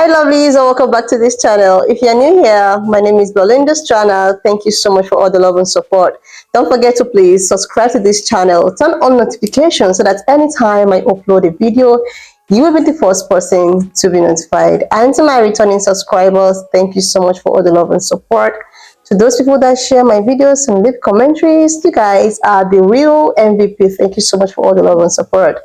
Hi lovelies, and welcome back to this channel. If you're new here, my name is Belinda's channel. Thank you so much for all the love and support. Don't forget to please subscribe to this channel, turn on notifications so that anytime I upload a video, you will be the first person to be notified. And to my returning subscribers, thank you so much for all the love and support. To those people that share my videos and leave commentaries, you guys are the real MVP. Thank you so much for all the love and support.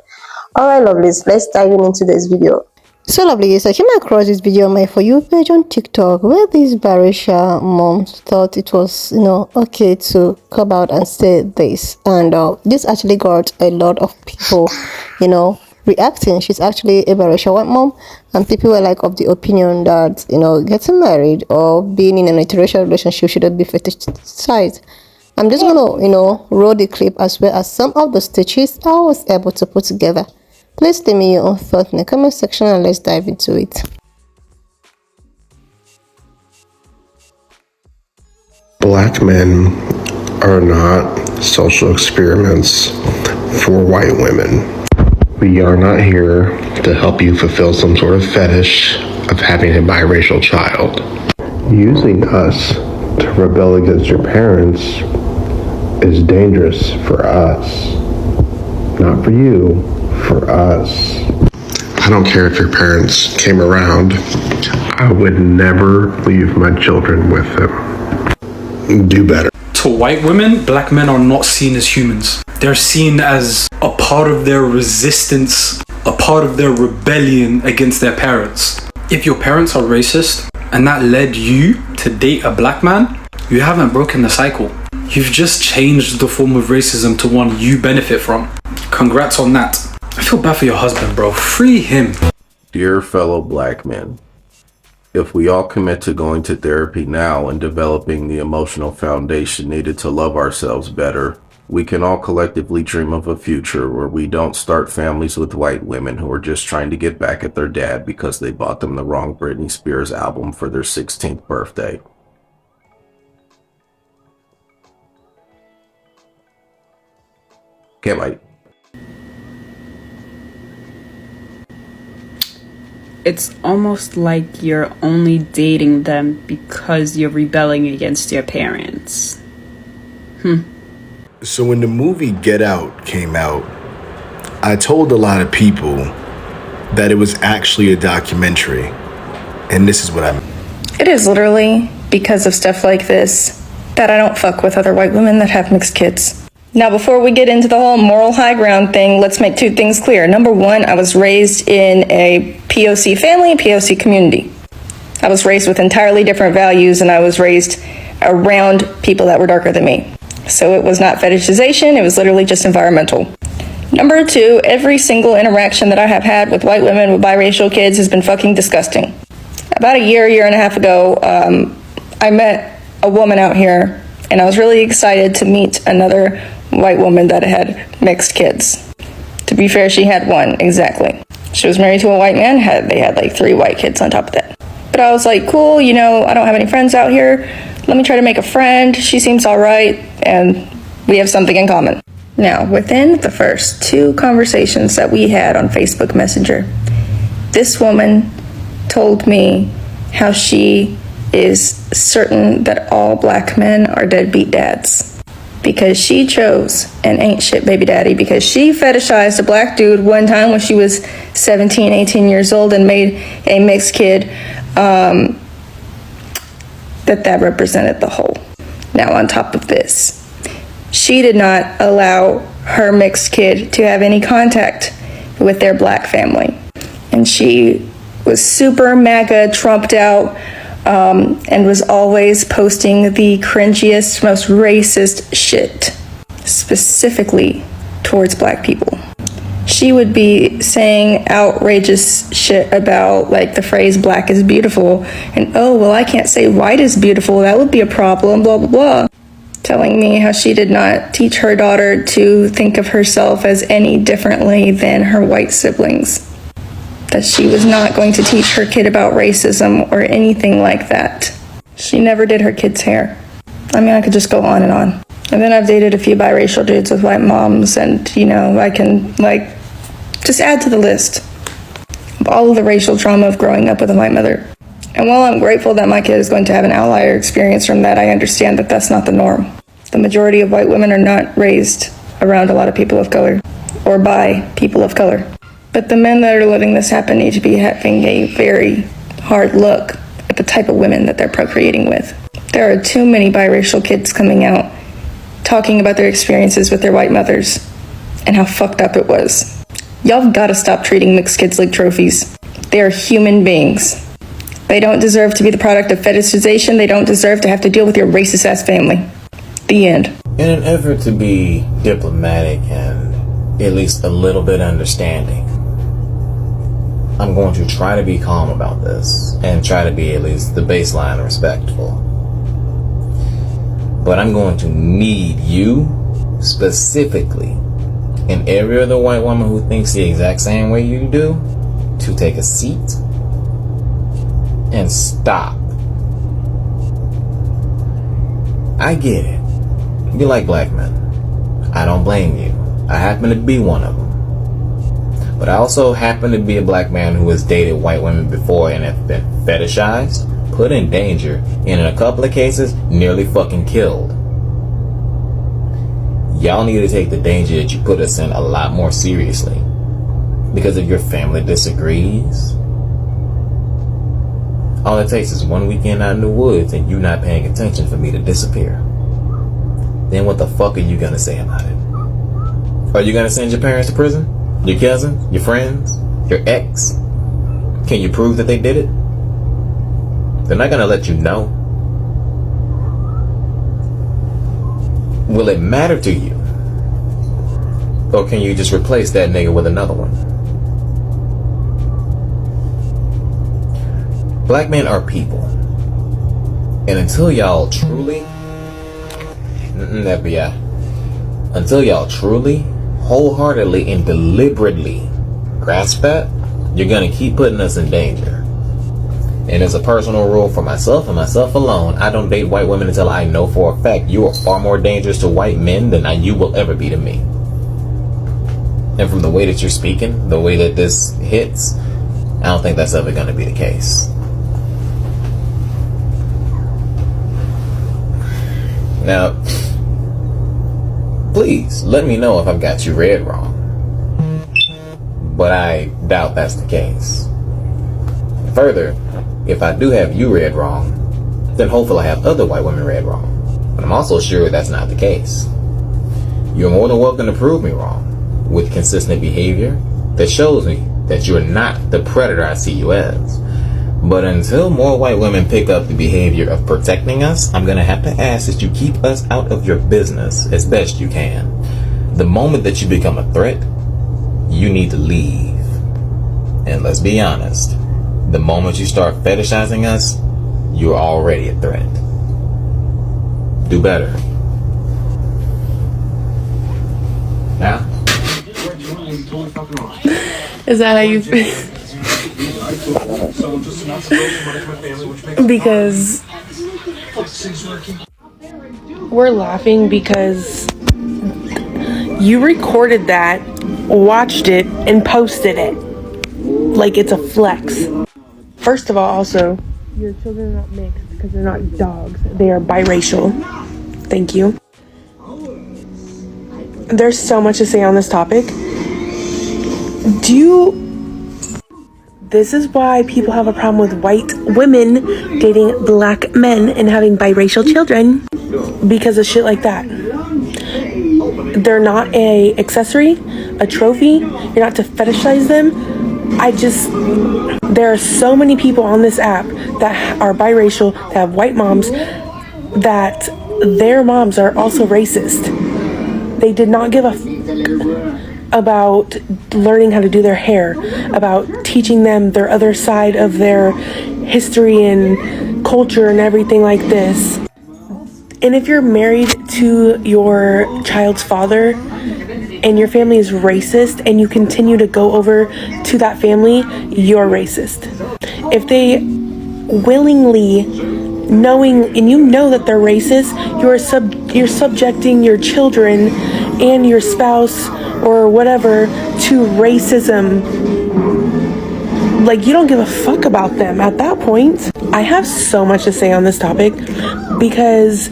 Alright lovelies, let's dive into this video. So lovely, so I came across this video on my For You page on TikTok where these Biracial moms thought it was, okay to come out and say this. And this actually got a lot of people, reacting. She's actually a Biracial white mom, and people were like of the opinion that, getting married or being in an interracial relationship shouldn't be fetishized. I'm just gonna, roll the clip as well as some of the stitches I was able to put together. Please leave me your own thoughts in the comment section and let's dive into it. Black men are not social experiments for white women. We are not here to help you fulfill some sort of fetish of having a biracial child. Using us to rebel against your parents is dangerous for us, not for you. For us. I don't care if your parents came around. I would never leave my children with them. Do better. To white women, black men are not seen as humans. They're seen as a part of their resistance, a part of their rebellion against their parents. If your parents are racist and that led you to date a black man, you haven't broken the cycle. You've just changed the form of racism to one you benefit from. Congrats on that. I feel bad for your husband, bro. Free him. Dear fellow black men, if we all commit to going to therapy now and developing the emotional foundation needed to love ourselves better, we can all collectively dream of a future where we don't start families with white women who are just trying to get back at their dad because they bought them the wrong Britney Spears album for their 16th birthday. Can't wait. It's almost like you're only dating them because you're rebelling against your parents. So when the movie Get Out came out, I told a lot of people that it was actually a documentary. And this is what I mean. It is literally because of stuff like this that I don't fuck with other white women that have mixed kids. Now, before we get into the whole moral high ground thing, let's make two things clear. Number one, I was raised in a POC family, POC community. I was raised with entirely different values, and I was raised around people that were darker than me. So it was not fetishization, it was literally just environmental. Number two, every single interaction that I have had with white women with biracial kids has been fucking disgusting. About a year and a half ago, I met a woman out here, and I was really excited to meet another white woman that had mixed kids. To be fair, she had one, exactly. She was married to a white man, they had like 3 white kids on top of that. But I was like, cool, I don't have any friends out here. Let me try to make a friend. She seems all right, and we have something in common. Now, within the first 2 conversations that we had on Facebook Messenger, this woman told me how she is certain that all black men are deadbeat dads because she chose an ain't shit baby daddy because she fetishized a black dude one time when she was 17, 18 years old and made a mixed kid that represented the whole. Now, on top of this, she did not allow her mixed kid to have any contact with their black family. And she was super MAGA trumped out, and was always posting the cringiest, most racist shit, specifically towards black people. She would be saying outrageous shit about like the phrase black is beautiful and oh, well, I can't say white is beautiful, that would be a problem, blah, blah, blah. Telling me how she did not teach her daughter to think of herself as any differently than her white siblings. That she was not going to teach her kid about racism or anything like that. She never did her kid's hair. I mean, I could just go on and on. And then I've dated a few biracial dudes with white moms, and I can just add to the list. of all of the racial trauma of growing up with a white mother. And while I'm grateful that my kid is going to have an outlier experience from that, I understand that that's not the norm. The majority of white women are not raised around a lot of people of color or by people of color. But the men that are letting this happen need to be having a very hard look at the type of women that they're procreating with. There are too many biracial kids coming out talking about their experiences with their white mothers and how fucked up it was. Y'all gotta stop treating mixed kids like trophies. They are human beings. They don't deserve to be the product of fetishization. They don't deserve to have to deal with your racist ass family. The end. In an effort to be diplomatic and at least a little bit understanding, I'm going to try to be calm about this and try to be at least the baseline respectful. But I'm going to need you, specifically, in every other white woman who thinks the exact same way you do, to take a seat and stop. I get it. You like black men. I don't blame you. I happen to be one of them. But I also happen to be a black man who has dated white women before and have been fetishized, put in danger, and in a couple of cases, nearly fucking killed. Y'all need to take the danger that you put us in a lot more seriously. Because if your family disagrees, all it takes is one weekend out in the woods and you not paying attention for me to disappear. Then what the fuck are you gonna say about it? Are you gonna send your parents to prison? Your cousins? Your friends? Your ex? Can you prove that they did it? They're not gonna let you know. Will it matter to you? Or can you just replace that nigga with another one? Black men are people. And until y'all truly FBI, until y'all truly, wholeheartedly, and deliberately grasp that, you're gonna keep putting us in danger. And as a personal rule for myself and myself alone, I don't date white women until I know for a fact you are far more dangerous to white men than you will ever be to me. And from the way that you're speaking, the way that this hits, I don't think that's ever gonna be the case. Now, please let me know if I've got you read wrong. But I doubt that's the case. Further, if I do have you read wrong, then hopefully I have other white women read wrong. But I'm also sure that's not the case. You're more than welcome to prove me wrong with consistent behavior that shows me that you're not the predator I see you as. But until more white women pick up the behavior of protecting us, I'm gonna have to ask that you keep us out of your business as best you can. The moment that you become a threat, you need to leave. And let's be honest, the moment you start fetishizing us, you're already a threat. Do better. Now? Is that how you feel? Because we're laughing because you recorded that, watched it, and posted it like it's a flex. First of all, also, your children are not mixed because they're not dogs. They are biracial. Thank you. There's so much to say on this topic. This is why people have a problem with white women dating black men and having biracial children, because of shit like that. They're not a accessory, a trophy. You're not to fetishize them. There are so many people on this app that are biracial, that have white moms, that their moms are also racist. They did not give a about learning how to do their hair, about teaching them their other side of their history and culture and everything like this. And if you're married to your child's father and your family is racist and you continue to go over to that family, you're racist. If they willingly, knowing, and you know that they're racist, you're subjecting your children and your spouse or whatever to racism. like, you don't give a fuck about them at that point. I have so much to say on this topic because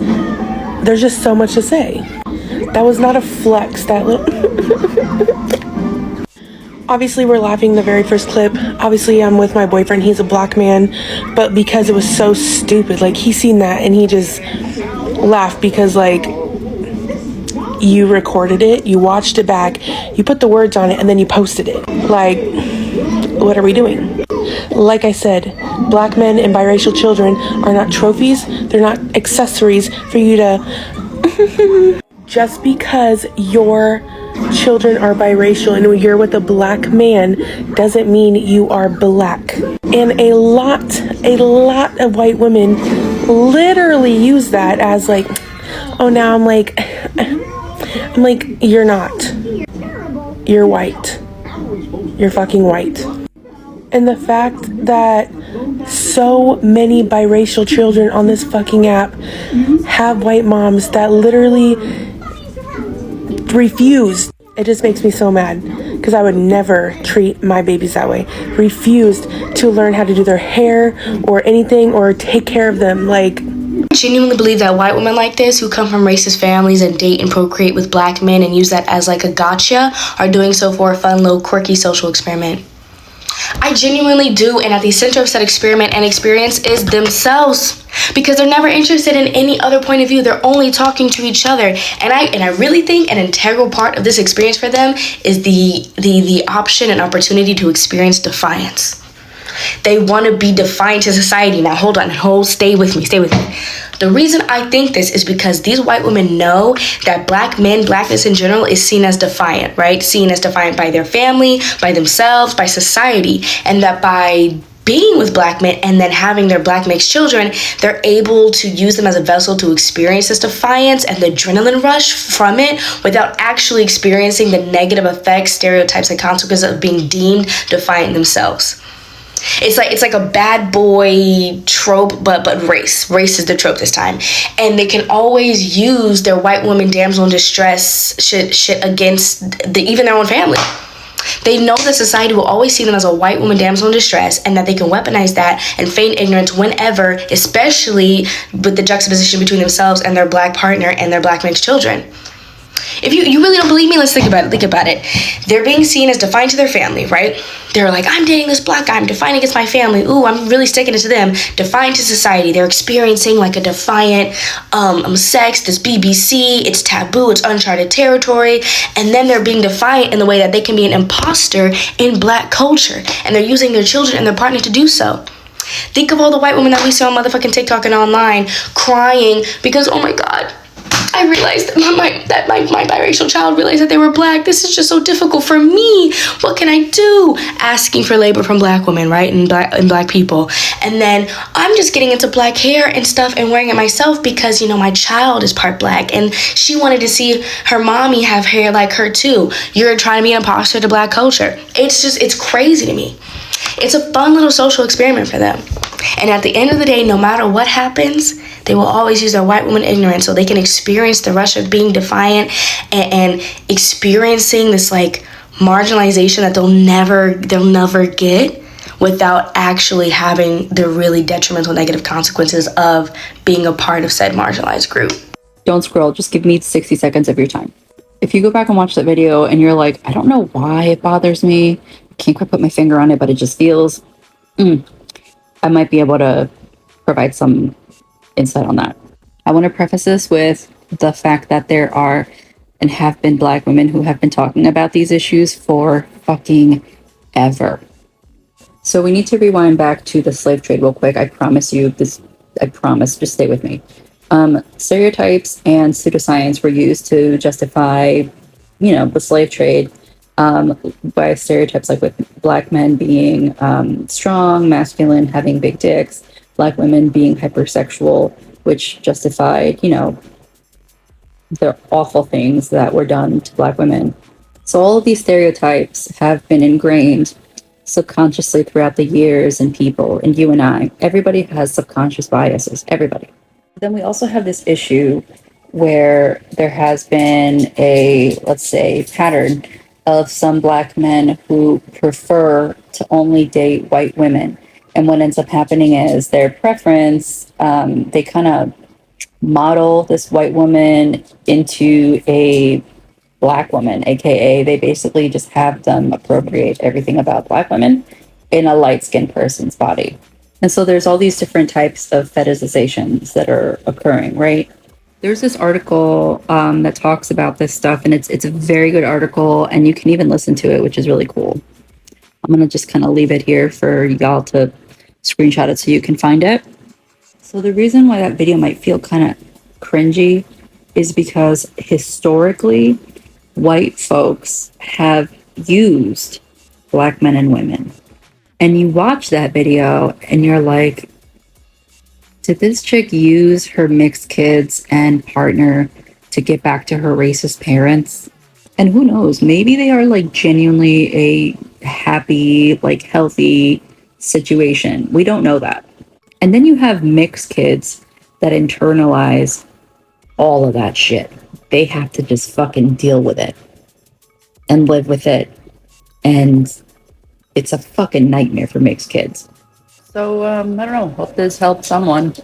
there's just so much to say. That was not a flex, that little... Obviously, we're laughing the very first clip. Obviously, I'm with my boyfriend. He's a black man. But because it was so stupid, like, he seen that and he just laughed because, like, you recorded it, you watched it back, you put the words on it, and then you posted it. Like, what are we doing? Like I said, black men and biracial children are not trophies. They're not accessories for you to... Just because your children are biracial and you're with a black man doesn't mean you are black. And a lot of white women literally use that as like, oh, now I'm like, you're not. You're white. You're fucking white. And the fact that so many biracial children on this fucking app have white moms that literally refused. It just makes me so mad because I would never treat my babies that way. Refused to learn how to do their hair or anything or take care of them. Like, I genuinely believe that white women like this who come from racist families and date and procreate with black men and use that as like a gotcha are doing so for a fun little quirky social experiment. I genuinely do, and at the center of said experiment and experience is themselves, because they're never interested in any other point of view. They're only talking to each other, and I really think an integral part of this experience for them is the option and opportunity to experience defiance. They want to be defiant to society. Now stay with me. The reason I think this is because these white women know that blackness in general is seen as defiant, right? Seen as defiant by their family, by themselves, by society, and that by being with black men and then having their black mixed children, they're able to use them as a vessel to experience this defiance and the adrenaline rush from it without actually experiencing the negative effects, stereotypes, and consequences of being deemed defiant themselves. It's like a bad boy trope, but race is the trope this time, and they can always use their white woman damsel in distress shit against even their own family. They know that society will always see them as a white woman damsel in distress, and that they can weaponize that and feign ignorance whenever, especially with the juxtaposition between themselves and their black partner and their black mixed children. If you really don't believe me, let's think about it. They're being seen as defiant to their family, right? They're like, I'm dating this black guy, I'm defiant against my family. Ooh, I'm really sticking it to them. Defiant to society. They're experiencing like a defiant sex, this BBC, it's taboo, it's uncharted territory. And then they're being defiant in the way that they can be an imposter in black culture. And they're using their children and their partner to do so. Think of all the white women that we see on motherfucking TikTok and online crying because, oh my God, I realized that my biracial child realized that they were black. This is just so difficult for me. What can I do? Asking for labor from black women, right? And black people. And then I'm just getting into black hair and stuff and wearing it myself because, my child is part black and she wanted to see her mommy have hair like her too. You're trying to be an imposter to black culture. It's crazy to me. It's a fun little social experiment for them. And at the end of the day, no matter what happens, they will always use their white woman ignorance so they can experience the rush of being defiant and experiencing this like marginalization that they'll never get without actually having the really detrimental negative consequences of being a part of said marginalized group. Don't scroll, just give me 60 seconds of your time. If you go back and watch that video and you're like, I don't know why it bothers me, can't quite put my finger on it, but it just feels, I might be able to provide some insight on that. I want to preface this with the fact that there are and have been black women who have been talking about these issues for fucking ever. So we need to rewind back to the slave trade real quick. I promise, just stay with me. Stereotypes and pseudoscience were used to justify, the slave trade by stereotypes like with black men being strong, masculine, having big dicks, black women being hypersexual, which justified, the awful things that were done to black women. So all of these stereotypes have been ingrained subconsciously throughout the years in people, and you and I. Everybody has subconscious biases, everybody. Then we also have this issue where there has been a, let's say, pattern of some black men who prefer to only date white women. And what ends up happening is their preference, they kind of model this white woman into a black woman, aka they basically just have them appropriate everything about black women in a light-skinned person's body. And so there's all these different types of fetishizations that are occurring, right? There's this article that talks about this stuff, and it's a very good article, and you can even listen to it, which is really cool. I'm gonna just kind of leave it here for y'all to screenshot it so you can find it. So the reason why that video might feel kind of cringy is because historically, white folks have used black men and women. And you watch that video and you're like, did this chick use her mixed kids and partner to get back to her racist parents? And who knows, maybe they are like genuinely a happy, like healthy situation. We don't know that. And then you have mixed kids that internalize all of that shit. They have to just fucking deal with it and live with it. And it's a fucking nightmare for mixed kids. So, I don't know. Hope this helps someone.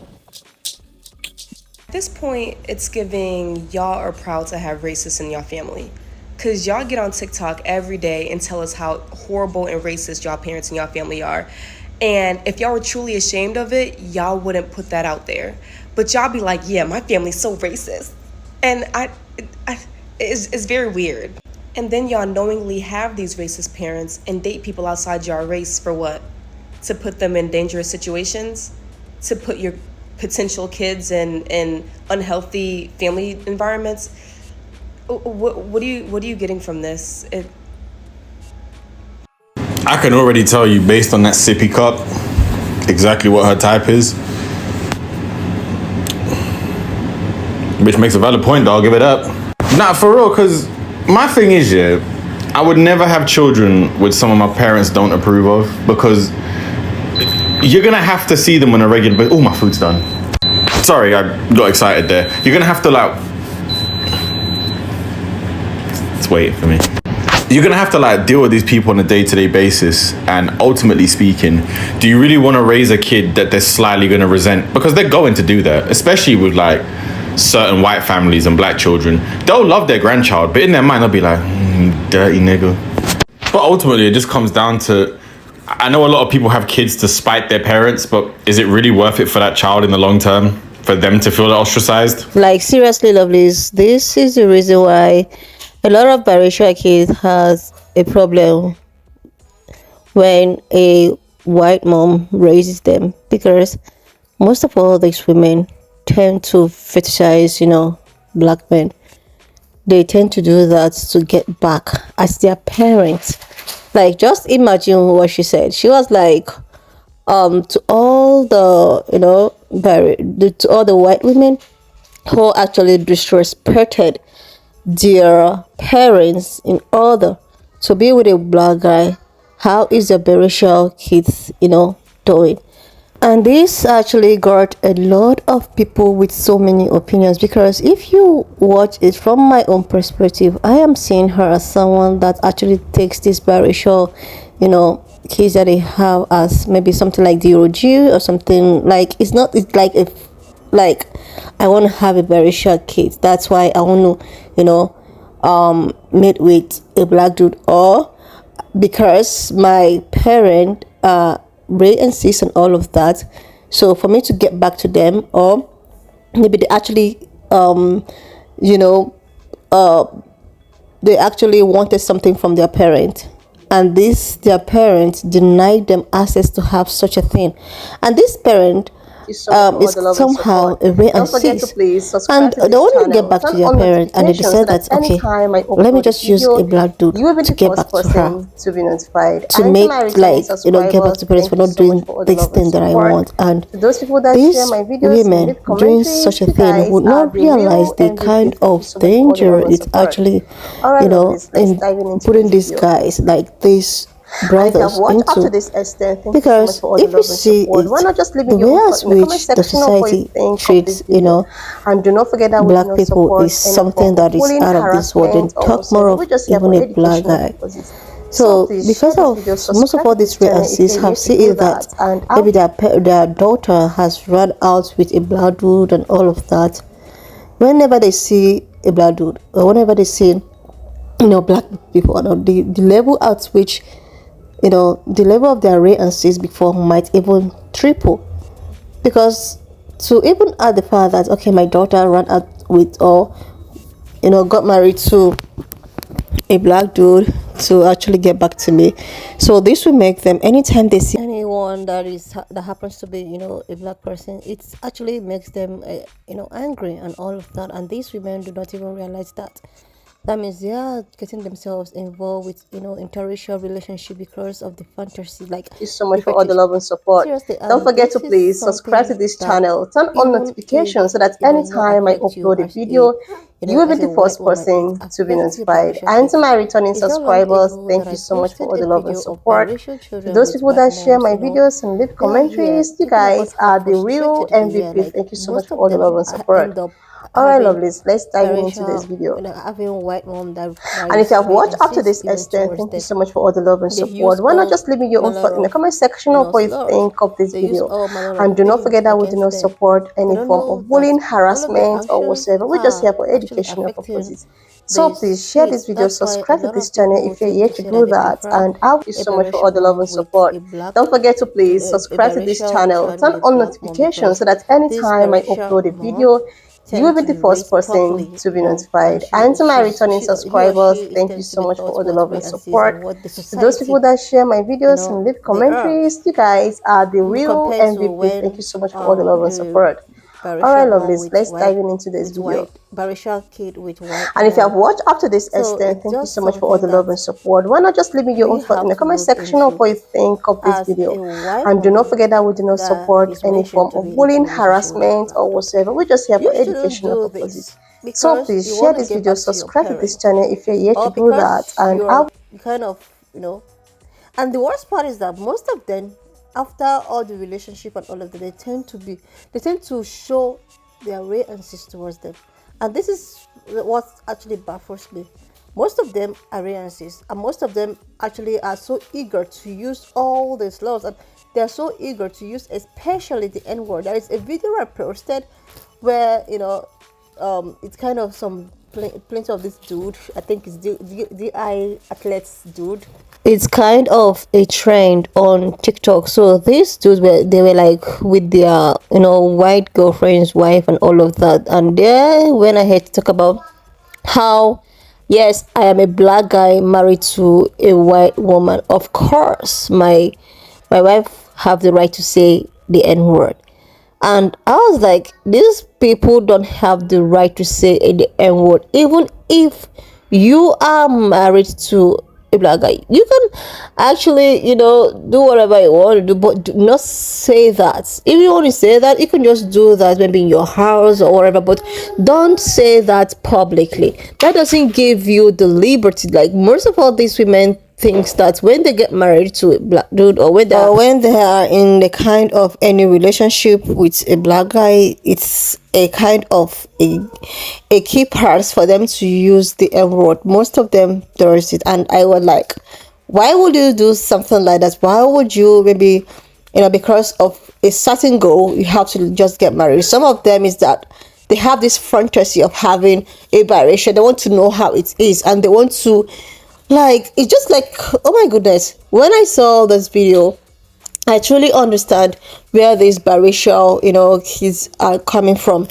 At this point, it's giving y'all are proud to have racists in y'all family. Because y'all get on TikTok every day and tell us how horrible and racist y'all parents and y'all family are. And if y'all were truly ashamed of it, y'all wouldn't put that out there. But y'all be like, yeah, my family's so racist. And it's very weird. And then y'all knowingly have these racist parents and date people outside your race for what? To put them in dangerous situations? To put your potential kids in unhealthy family environments? What are you getting from this? I can already tell you based on that sippy cup exactly what her type is. Which makes a valid point, though. I'll give it up. Nah, for real, because my thing is, yeah, I would never have children with someone my parents don't approve of, because you're going to have to see them on a regular basis. Oh, my food's done. Sorry, I got excited there. You're going to have to, like... It's waiting for me. You're going to have to, like, deal with these people on a day-to-day basis. And ultimately speaking, do you really want to raise a kid that they're slightly going to resent? Because they're going to do that, especially with, like, certain white families and black children. They'll love their grandchild, but in their mind, they'll be like, dirty nigga. But ultimately, it just comes down to... I know a lot of people have kids to spite their parents, but is it really worth it for that child in the long term? For them to feel ostracized? Like, seriously, lovelies, this is the reason why a lot of biracial kids has a problem when a white mom raises them, because most of all these women tend to fetishize, black men. They tend to do that to get back as their parents. Like, just imagine what she said. She was like, to all the, to all the white women who actually disrespected their parents in order to be with a black guy, how is the biracial kids, doing? And this actually got a lot of people with so many opinions, because if you watch it from my own perspective, I am seeing her as someone that actually takes this biracial, kids that they have as maybe something like the OG or something. Like, it's like if, like, I want to have a biracial kid. That's why I want to, meet with a black dude, or because my parent, Ray and sis and all of that, so for me to get back to them, or maybe they actually they actually wanted something from their parent, and their parents denied them access to have such a thing, and this parent is somehow a Ray and sis, and they want to get back to their parents, and they decide that, okay, let me just use a black dude to get back to her, to make, like, get back to parents for not doing this thing that I want. And these women doing such a thing would not realize the kind of danger it's actually, in putting these guys, like these brothers, into, because if you see it, the way as which the society treats, and do not forget that black people is something that is out of this world. They talk more of even a black guy. So So please share because this of video, most of subscribe all to this these channel if reactions you're have yet to seen do is that that. And maybe their daughter has run out with a blood dude and all of that. Whenever they see a black dude or whenever they see black people, the level at which the level of their rate and cis before might even triple, because to even add the fact that okay, my daughter ran out with or got married to a black dude to actually get back to me. So this will make them, anytime they see anyone that happens to be a black person, it actually makes them angry and all of that. And these women do not even realize that means they are getting themselves involved with interracial relationship because of the fantasy, like you so much the for all the fetish. love and support. Seriously, Don't and forget to this is please subscribe to something this that channel, turn on even notifications so if that it does not anytime I affect you upload a as a video, you will be as a the white first woman, it person to be affects your notified. biracial And to kids. my returning It's not long subscribers, ago that thank I you so much for posted all a the love and video of support. biracial To children those with people white that share moms. my videos and leave They are here commentaries, you talking about guys how are the real frustrated they are. MVP. Like Thank you so much most for of all the them love and support. end up Alright, having lovelies, let's dive into this biracial, video. having white mom that And if is you have rare watched and up to cis this given extent, towards thank you them. so much for all the love and They use support. Why not all just leave me your own thought manner in the of comment section of what you slurs. think of this They use video. all manner of And do not things forget that we do against not them. support They any don't form know of that bullying, all of their harassment, or actions whatsoever. We're just here are for actually educational affecting purposes. So please these share this kids. video, That's why a subscribe to lot this of channel people if you're tend yet to to say that do they that. prefer And I'll thank you a so much for all biracial the love and mom with support. a black Don't forget to please a subscribe to this biracial channel, child with turn a on black mom, notifications because so that this anytime I biracial upload a mom video, you will tend be to the be first raised person properly, to be and notified. And to my returning he or subscribers, she thank you tends to so be much for taught all the what love and we and cis support. and what the To those people society that share my videos and leave they are, commentaries, you guys are the real compared to MVP. Thank you when so much for all the love and a support. Alright, biracial mom lovelies, let's dive in into this with video. white biracial kid with white And if you have mom. watched up to this So extent, it's thank you just so much for all the something love that and support. Why not just leave me your own we thought in have the to comment look section of into. what you think of this As video. a white And do not woman forget that we do not that support is any mentioned form to of be into bullying, relationship with a harassment, black or dude, whatsoever. We're just here for you shouldn't educational do purposes. this So because please you share want to this get video, back to your subscribe to this parent, channel if you're yet to or do that. because And you're I'll kind of and the worst part is that most of them, after all the relationship and all of that, they tend to show their reactions towards them. And this is what actually baffles me. Most of them are reactions, and most of them actually are so eager to use all these laws, and they're so eager to use especially the N-word. There is a video I posted where it's kind of plenty of this dude, I think it's DI athletes dude. It's kind of a trend on TikTok. So these dudes were like with their white girlfriend's wife and all of that, and they went ahead to talk about how, yes, I am a black guy married to a white woman. Of course, my wife have the right to say the N word. And I was like, these people don't have the right to say the N word. Even if you are married to a black guy, you can actually, do whatever you want to do, but do not say that. If you want to say that, you can just do that maybe in your house or whatever, but don't say that publicly. That doesn't give you the liberty. Like most of all these women thinks that when they get married to a black dude, or when they are in the kind of any relationship with a black guy, it's a kind of a key part for them to use the N word. Most of them does it, and I was like, why would you do something like that? Why would you maybe because of a certain goal you have to just get married? Some of them is that they have this fantasy of having a biracial. They want to know how it is, and they want to, like, it's just like, oh my goodness, when I saw this video, I truly understand where these biracial kids are coming from,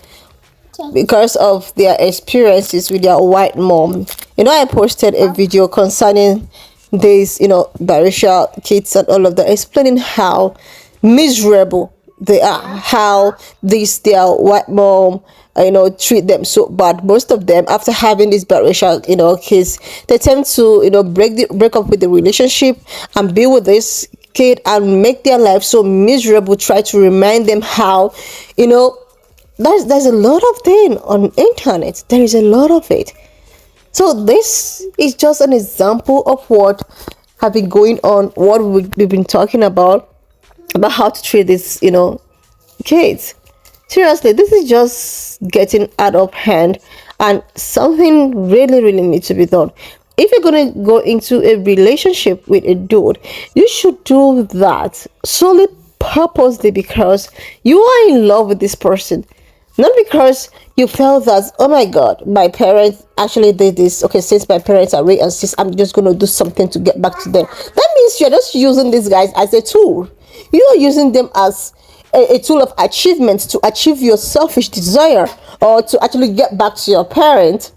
because of their experiences with their white mom. I posted a video concerning these biracial kids and all of that, explaining how miserable they are, how this their white mom treat them so bad. Most of them, after having this biracial kids, they tend to break up with the relationship and be with this kid and make their life so miserable, try to remind them how there's a lot of thing on internet. There is a lot of it. So this is just an example of what have been going on, what we've been talking about how to treat these kids. Seriously, this is just getting out of hand, and something really needs to be done. if you're gonna go into a relationship with a dude, you should do that solely purposely because you are in love with this person, not because you felt that, oh my god, my parents actually did this, okay, since my parents are rich and since I'm just gonna do something to get back to them. That means you're just using these guys as a tool. You are using them as a tool of achievement to achieve your selfish desire, or to actually get back to your parents,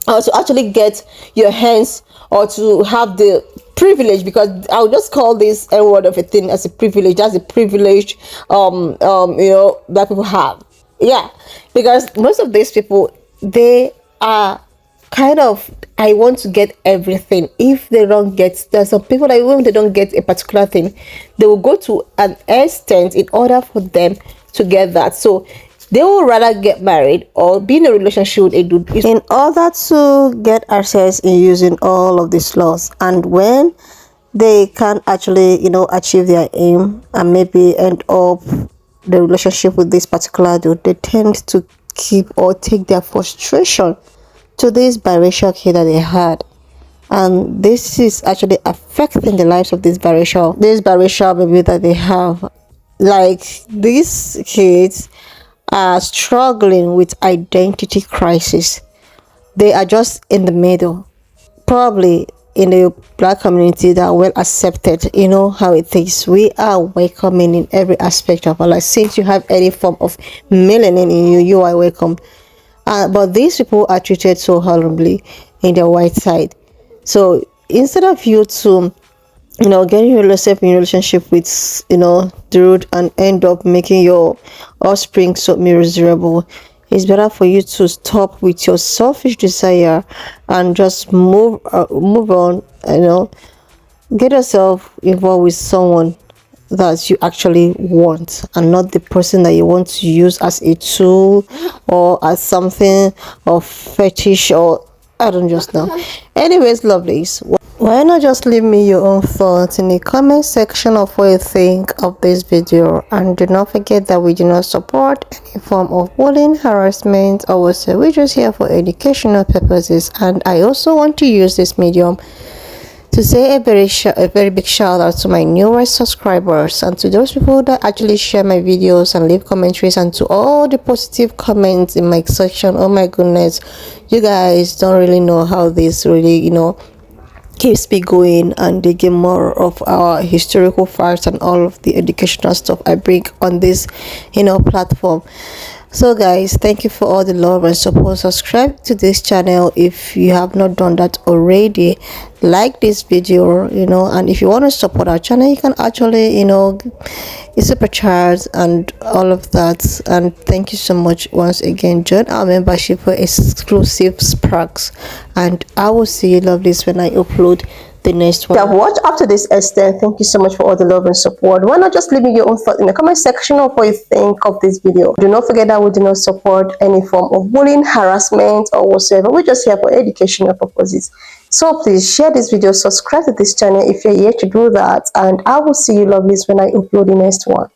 or to actually get your hands, or to have the privilege, because I'll just call this a word of a thing as a privilege. That's a privilege that people have. Yeah, because most of these people, they are kind of, I want to get everything. If they don't get, there's some people that even they don't get a particular thing, they will go to an extent in order for them to get that. So they will rather get married or be in a relationship with a dude in order to get access in using all of these laws. And when they can actually, achieve their aim and maybe end up the relationship with this particular dude, they tend to keep or take their frustration to this biracial kid that they had. And this is actually affecting the lives of this biracial baby that they have. Like, these kids are struggling with identity crisis. They are just in the middle. Probably in the black community that are well accepted, you know how it is. We are welcoming in every aspect of our life. Since you have any form of melanin in you, you are welcome. But these people are treated so horribly in the white side. So instead of you to getting yourself in a relationship with dude and end up making your offspring so miserable, it's better for you to stop with your selfish desire and just move on. Get yourself involved with someone that you actually want, and not the person that you want to use as a tool or as something of fetish, or I don't just know. Anyways, lovelies, why not just leave me your own thoughts in the comment section of what you think of this video, and do not forget that we do not support any form of bullying, harassment, or whatsoever. We're just here for educational purposes. And I also want to use this medium to say a very big shout out to my newest subscribers, and to those people that actually share my videos and leave commentaries, and to all the positive comments in my section. Oh my goodness, you guys don't really know how this really keeps me going, and they get more of our historical facts and all of the educational stuff I bring on this platform. So guys, thank you for all the love and support. Subscribe to this channel if you have not done that already. Like this video, and if you want to support our channel, you can actually supercharge and all of that. And thank you so much once again. Join our membership for exclusive perks, and I will see you lovelies when I upload the next one. If you have watched up to this extent, thank you so much for all the love and support. Why not just leave me your own thought in the comment section of what you think of this video. Do not forget that we do not support any form of bullying, harassment, or whatsoever. We're just here for educational purposes. So please share this video, subscribe to this channel if you're yet to do that, and I will see you lovelies when I upload the next one.